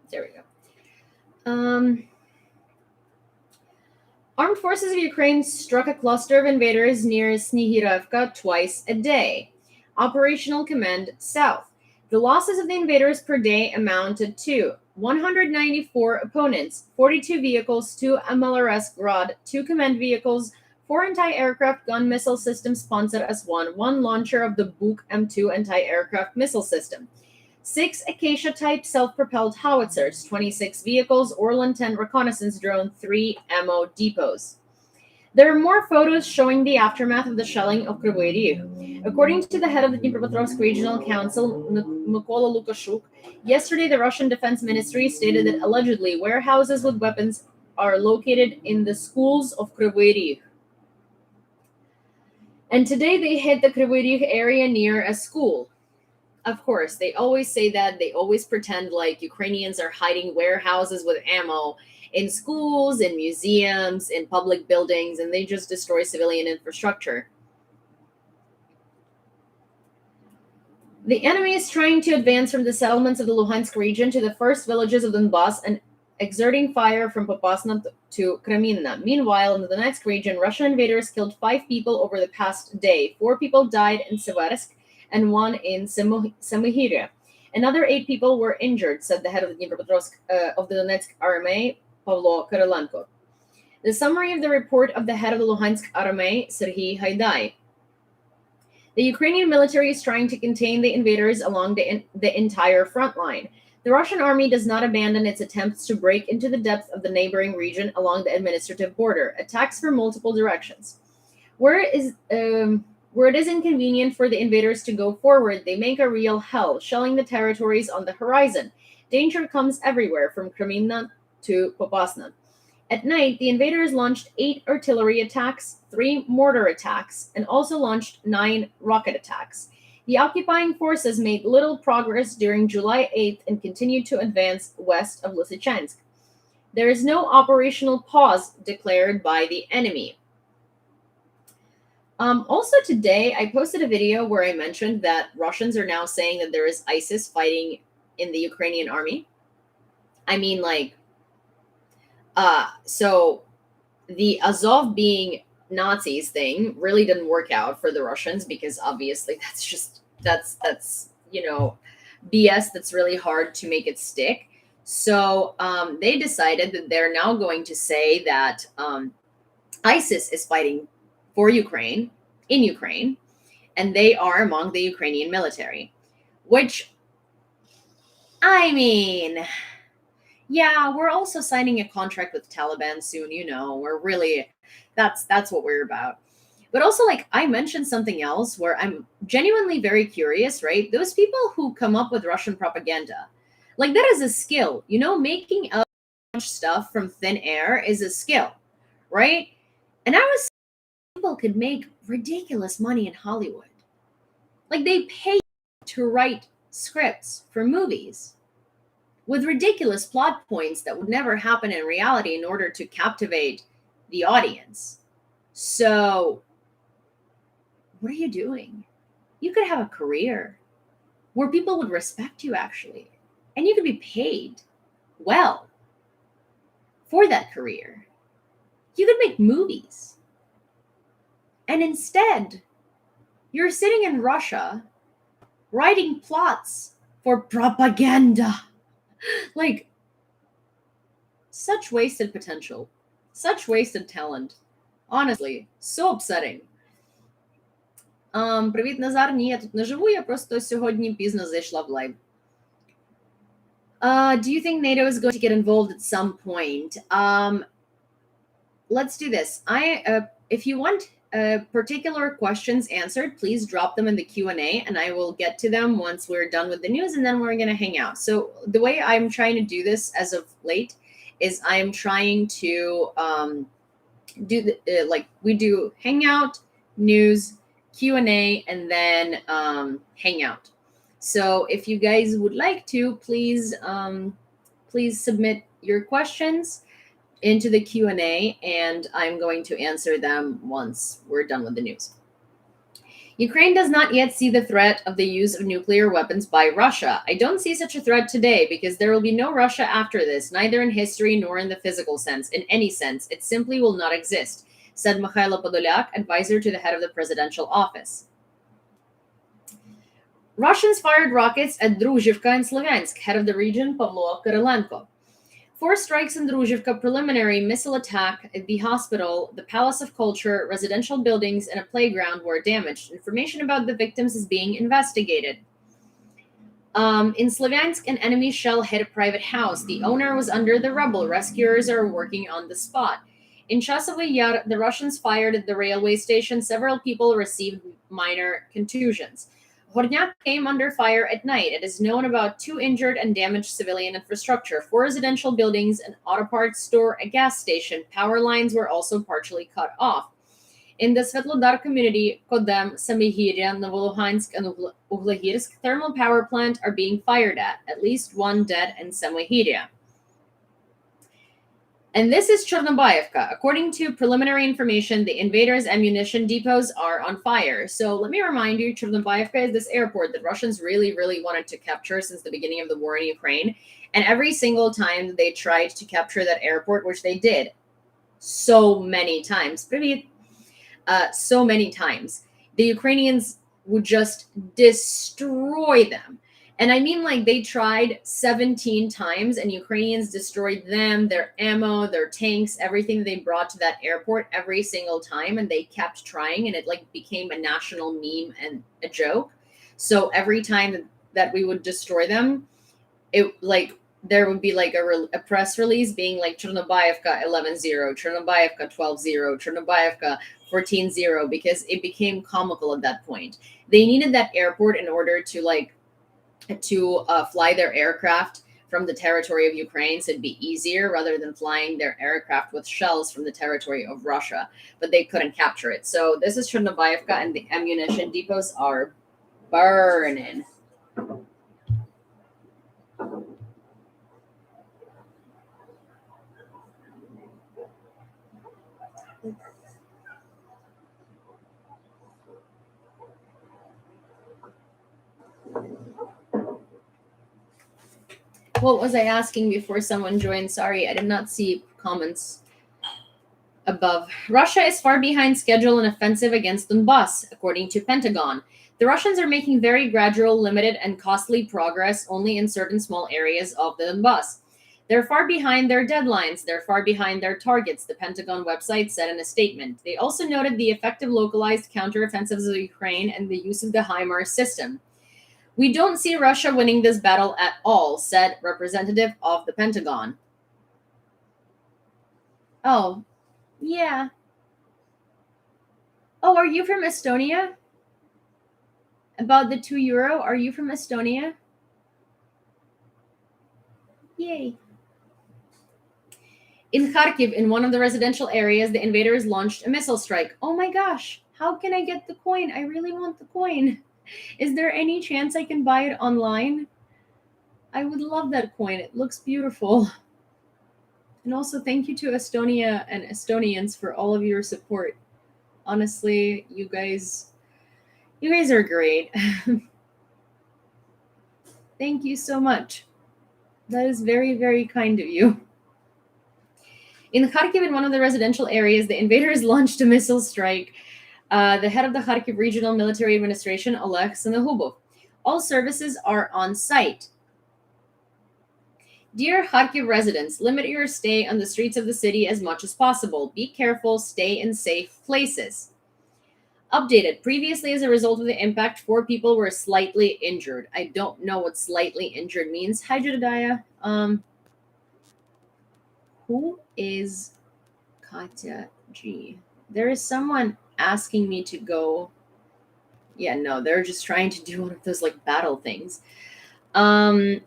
There we go. Armed forces of Ukraine struck a cluster of invaders near Snihirevka twice a day. Operational Command South. The losses of the invaders per day amounted to 194 opponents, 42 vehicles, 2 MLRS Grad, 2 command vehicles, 4 anti-aircraft gun missile systems Panzer S-1, 1 launcher of the Buk M2 anti-aircraft missile system, 6 Acacia-type self-propelled howitzers, 26 vehicles, Orlan 10 reconnaissance drone, 3 ammo depots. There are more photos showing the aftermath of the shelling of Kyiv Airport. According to the head of the Dnipropetrovsk Regional Council, Mykola Lukashuk, yesterday the Russian Defense Ministry stated that allegedly warehouses with weapons are located in the schools of Kyiv Airport. And today they hit the Kyiv Airport area near a school. Of course, they always say that. They always pretend like Ukrainians are hiding warehouses with ammo in schools, in museums, in public buildings, and they just destroy civilian infrastructure. The enemy is trying to advance from the settlements of the Luhansk region to the first villages of Donbass and exerting fire from Popasna to Kreminna. Meanwhile, in the Donetsk region, Russian invaders killed 5 people over the past day. 4 people died in Seversk and 1 in Samohyria. Another 8 people were injured, said the head of the Dnipropetrovsk of the Donetsk Army, Pavlo Kirilenko. The summary of the report of the head of the Luhansk Army, Serhiy Haidai. The Ukrainian military is trying to contain the invaders along the entire front line. The Russian army does not abandon its attempts to break into the depth of the neighboring region along the administrative border. Attacks from multiple directions. Where it is inconvenient for the invaders to go forward, they make a real hell, shelling the territories on the horizon. Danger comes everywhere, from Kreminna to Popasna. At night, the invaders launched 8 artillery attacks, 3 mortar attacks, and also launched 9 rocket attacks. The occupying forces made little progress during July 8th and continued to advance west of Lysychansk. There is no operational pause declared by the enemy. Also today, I posted a video where I mentioned that Russians are now saying that there is ISIS fighting in the Ukrainian army. I mean, like, so the Azov being Nazis thing really didn't work out for the Russians because obviously that's BS that's really hard to make it stick. So they decided that they're now going to say that ISIS is fighting for Ukraine in Ukraine, and they are among the Ukrainian military, which, I mean, yeah, we're also signing a contract with Taliban soon, we're really that's what we're about. But also, like, I mentioned something else where I'm genuinely very curious, right? Those people who come up with Russian propaganda, like, that is a skill. Making up stuff from thin air is a skill, right? And I was people could make ridiculous money in Hollywood. Like, they pay to write scripts for movies with ridiculous plot points that would never happen in reality in order to captivate the audience. So, what are you doing? You could have a career where people would respect you, actually, and you could be paid well for that career. You could make movies. And instead, you're sitting in Russia writing plots for propaganda. Like, such wasted potential, such wasted talent. Honestly, so upsetting. Привіт, Назар. Ні, я тут не живу, я просто сьогодні пізно зайшла в лайв. Do you think NATO is going to get involved at some point? Let's do this. If you want particular questions answered, please drop them in the Q&A, and I will get to them once we're done with the news, and then we're going to hang out. So the way I'm trying to do this as of late is I'm trying to do we do hangout, news, Q&A, and then hangout. So if you guys would like to, please submit your questions into the Q&A, and I'm going to answer them once we're done with the news. Ukraine does not yet see the threat of the use of nuclear weapons by Russia. I don't see such a threat today because there will be no Russia after this, neither in history nor in the physical sense. In any sense, it simply will not exist, said Mikhailo Podolyak, advisor to the head of the presidential office. Russians fired rockets at Druzhivka in Slovyansk, head of the region Pavlo Kirilenko. 4 strikes in Druzhivka, preliminary missile attack at the hospital, the Palace of Culture, residential buildings, and a playground were damaged. Information about the victims is being investigated. In Slovyansk, an enemy shell hit a private house. The owner was under the rubble. Rescuers are working on the spot. In Chasovy Yar, the Russians fired at the railway station. Several people received minor contusions. Hornyak came under fire at night. It is known about 2 injured and damaged civilian infrastructure, 4 residential buildings, an auto parts store, a gas station. Power lines were also partially cut off. In the Svetlodar community, Kodem, Samihirya, Novoluhansk, and Uglagirsk, thermal power plant are being fired at least 1 dead in Samihirya. And this is Chornobayevka. According to preliminary information, the invaders' ammunition depots are on fire. So let me remind you, Chornobayevka is this airport that Russians really, really wanted to capture since the beginning of the war in Ukraine. And every single time they tried to capture that airport, which they did so many times, so many times, the Ukrainians would just destroy them. And I mean, like, they tried 17 times and Ukrainians destroyed them, their ammo, their tanks, everything they brought to that airport every single time. And they kept trying, and it like became a national meme and a joke. So every time that we would destroy them, it like there would be like a press release being like Chornobayevka 11-0, Chornobayevka 12-0, Chornobayevka 14-0, because it became comical at that point. They needed that airport in order to fly their aircraft from the territory of Ukraine, so it'd be easier rather than flying their aircraft with shells from the territory of Russia, but they couldn't capture it. So this is Chornobayevka, and the ammunition depots are burning. What was I asking before someone joined? Sorry, I did not see comments above. Russia is far behind schedule in offensive against Donbass, according to Pentagon. The Russians are making very gradual, limited, and costly progress only in certain small areas of the Donbass. They're far behind their deadlines. They're far behind their targets, the Pentagon website said in a statement. They also noted the effective localized counteroffensives of Ukraine and the use of the HIMARS system. We don't see Russia winning this battle at all, said representative of the Pentagon. Oh, yeah. Oh, are you from Estonia? About the €2? Are you from Estonia? Yay. In Kharkiv, in one of the residential areas, the invaders launched a missile strike. Oh my gosh, how can I get the coin? I really want the coin. Is there any chance I can buy it online? I would love that coin. It looks beautiful. And also, thank you to Estonia and Estonians for all of your support. Honestly, you guys are great. Thank you so much. That is very, very kind of you. In Kharkiv, in one of the residential areas, the invaders launched a missile strike. The head of the Kharkiv Regional Military Administration, Oleg Synohubov. All services are on site. Dear Kharkiv residents, limit your stay on the streets of the city as much as possible. Be careful, stay in safe places. Updated. Previously, as a result of the impact, 4 people were slightly injured. I don't know what slightly injured means. Hi, Jedediah. Who is Katya G? There is someone asking me to go. Yeah, no, they're just trying to do one of those like battle things. A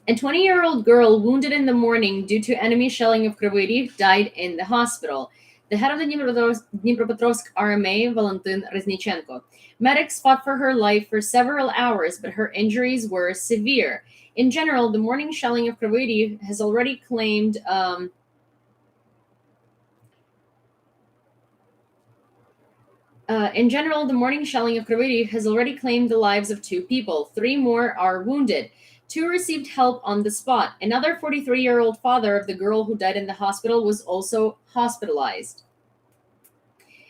20-year-old girl wounded in the morning due to enemy shelling of Kryvyi Rih died in the hospital. The head of the Dnipropetrovsk RMA, Valentin Reznichenko. Medics fought for her life for several hours, but her injuries were severe. In general, the morning shelling of Kryvyi Rih has already claimed the morning shelling of Kryvyi Rih has already claimed the lives of 2 people. 3 more are wounded. 2 received help on the spot. Another 43-year-old father of the girl who died in the hospital was also hospitalized.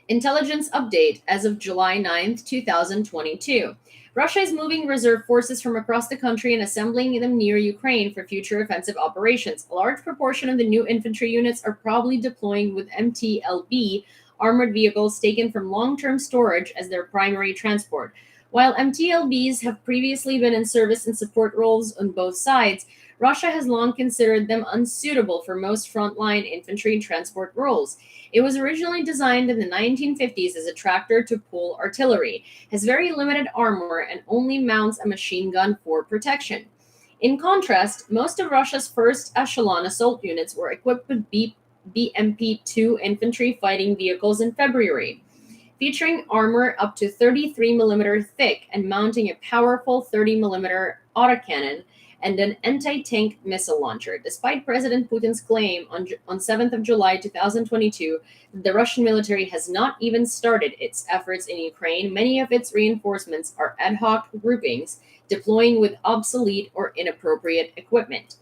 Intelligence update as of July 9th, 2022. Russia is moving reserve forces from across the country and assembling them near Ukraine for future offensive operations. A large proportion of the new infantry units are probably deploying with MTLB armored vehicles taken from long-term storage as their primary transport. While MTLBs have previously been in service and support roles on both sides, Russia has long considered them unsuitable for most frontline infantry transport roles. It was originally designed in the 1950s as a tractor to pull artillery, has very limited armor, and only mounts a machine gun for protection. In contrast, most of Russia's first echelon assault units were equipped with BMP-2 infantry fighting vehicles in February, featuring armor up to 33mm thick and mounting a powerful 30mm autocannon and an anti-tank missile launcher. Despite President Putin's claim on 7th of July 2022 that the Russian military has not even started its efforts in Ukraine, many of its reinforcements are ad hoc groupings deploying with obsolete or inappropriate equipment.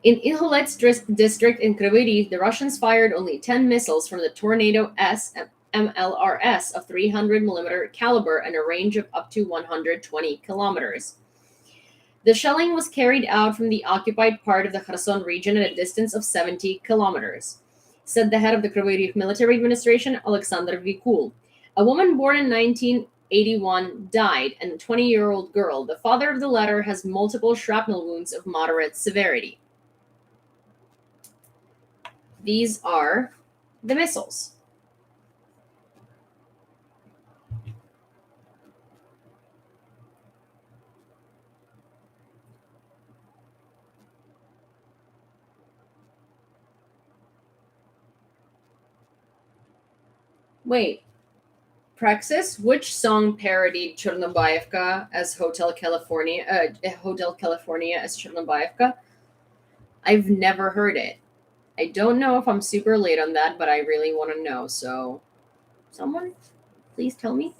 In Ilholets district in Kryvyi Rih, the Russians fired only 10 missiles from the Tornado S MLRS of 300mm caliber and a range of up to 120 kilometers. The shelling was carried out from the occupied part of the Kherson region at a distance of 70 kilometers, said the head of the Kryvyi Rih military administration, Alexander Vikul. A woman born in 1981 died, and a 20-year-old girl. The father of the latter has multiple shrapnel wounds of moderate severity. These are the missiles. Wait, Praxis, which song parodied Chernobyevka as Hotel California as Chernobyevka? I've never heard it. I don't know if I'm super late on that, but I really want to know. So, someone, please tell me.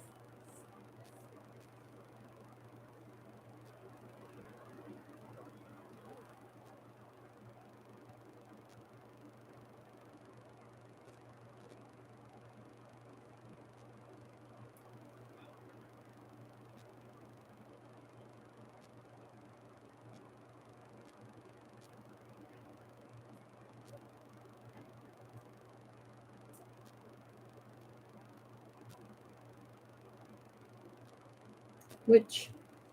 Which,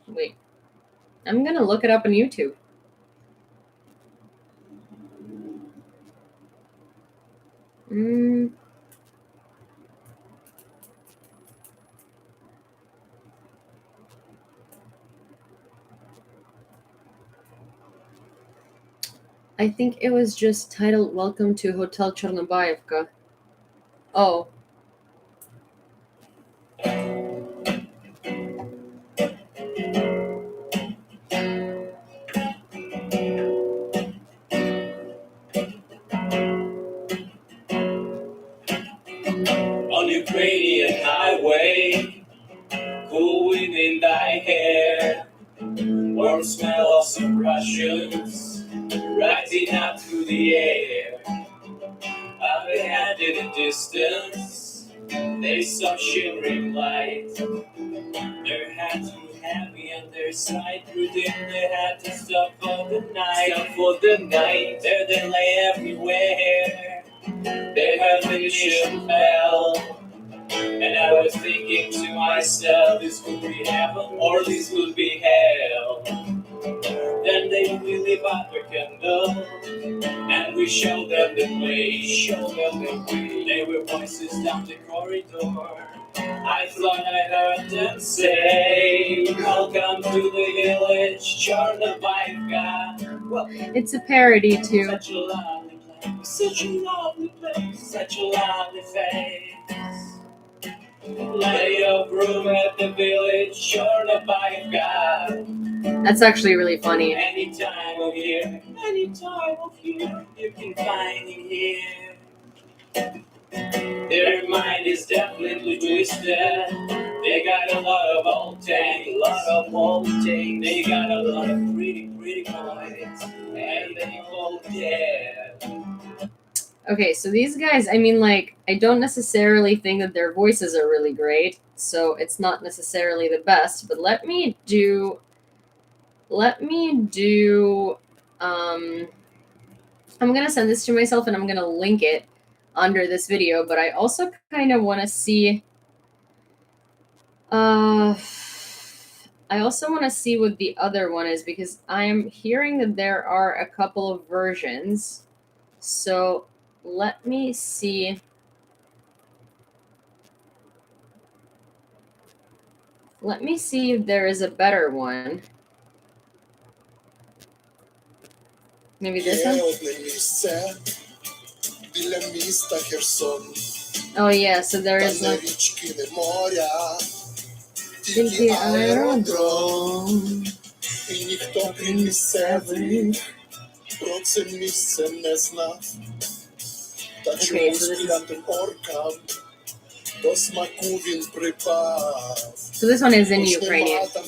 wait, I'm gonna look it up on YouTube. I think it was just titled "Welcome to Hotel Chornobayevka." Oh, On Ukrainian highway, cool wind in thy hair, warm smell of some Russians rising up through the air. Up ahead in the distance, they saw shimmering light. Their hats grew heavy and their sight grew dim. They had to stop for the night. There they lay everywhere. They heard the mission bell. And I was thinking to myself, this could be heaven or this could be hell. Then they lit up a candle, and we showed them the way. There were voices down the corridor. I thought I heard them say, welcome to the village, Chornobayevka. Well, it's a parody too. such a lovely place, such a lovely place, such a lovely face. Plenty of room at the village, Chornobayevka. That's actually really funny. Any time of year, you can find him here. Their mind is definitely twisted. They got a lot of old tanks. They got a lot of pretty boys, and they all dead. Okay, so these guys, I mean, like, I don't necessarily think that their voices are really great, so it's not necessarily the best, but let me do, I'm gonna send this to myself and I'm gonna link it under this video, but I also kind of want to see, I also want to see what the other one is, because I'm hearing that there are a couple of versions, so let me see. Let me see if there is a better one. Maybe this one? Oh yeah, so there is like Kyiv Airport. Okay, so this one is in Ukrainian. Welcome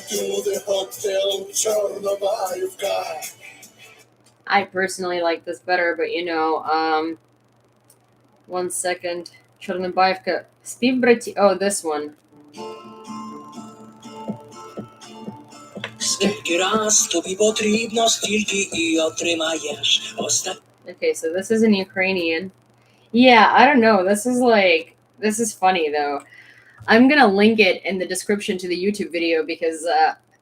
to the Hotel Chornobayevka. I personally like this better, but you know, 1 second. Chornobayevka. Spівбраті. Oh, this one. Скільки раз тобі потрібно, стільки і отримаєш. Okay, so this is in Ukrainian. Yeah, I don't know. This is funny though. I'm gonna link it in the description to the YouTube video because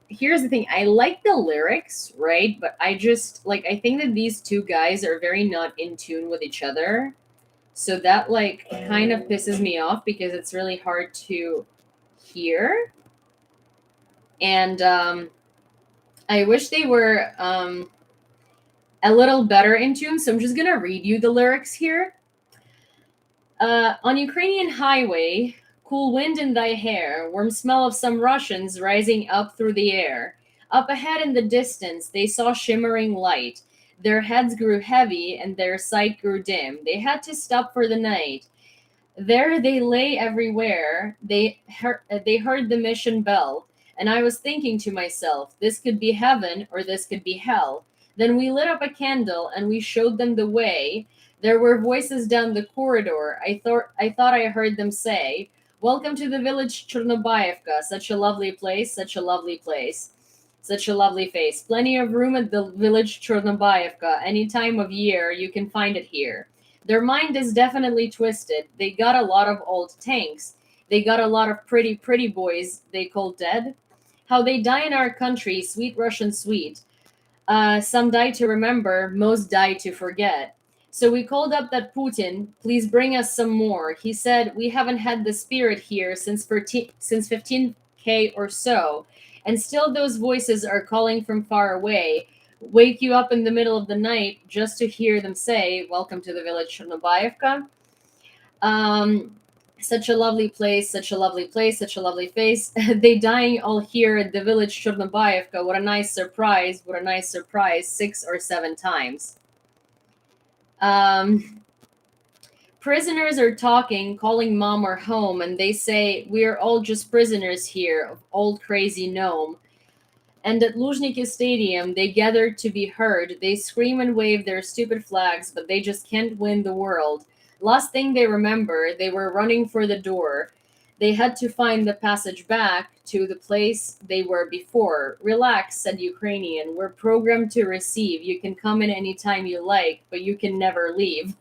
here's the thing. I like the lyrics, right? But I just like, I think that these two guys are very not in tune with each other. So that like kind of pisses me off because it's really hard to hear. And I wish they were a little better in tune. So I'm just gonna read you the lyrics here. On Ukrainian highway, cool wind in thy hair, warm smell of some Russians rising up through the air. Up ahead in the distance, they saw shimmering light. Their heads grew heavy and their sight grew dim. They had to stop for the night. There they lay everywhere. They heard the mission bell. And I was thinking to myself, this could be heaven or this could be hell. Then we lit up a candle and we showed them the way. There were voices down the corridor. I thought I heard them say, welcome to the village Chornobayevka, such a lovely place, such a lovely place. Such a lovely face. Plenty of room at the village Chornobayevka. Any time of year, you can find it here. Their mind is definitely twisted. They got a lot of old tanks. They got a lot of pretty, pretty boys they call dead. How they die in our country, sweet Russian sweet. Some die to remember, most die to forget. So we called up that Putin, please bring us some more. He said, we haven't had the spirit here since 15K or so. And still those voices are calling from far away. Wake you up in the middle of the night just to hear them say, welcome to the village Chornobayevka. Such a lovely place, such a lovely place, such a lovely face. They dying all here at the village Chornobayevka. What a nice surprise, what a nice surprise, 6 or 7 times. Prisoners are talking, calling mom or home, and they say, we are all just prisoners here of old crazy gnome. And at Luzhniki Stadium, they gather to be heard. They scream and wave their stupid flags, but they just can't win the world. Last thing they remember, they were running for the door. They had to find the passage back to the place they were before. Relax, said Ukrainian. We're programmed to receive. You can come in any time you like, but you can never leave.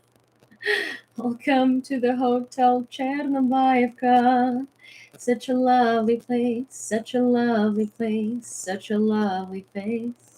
Welcome to the Hotel Chornobayevka. Such a lovely place, such a lovely place, such a lovely place.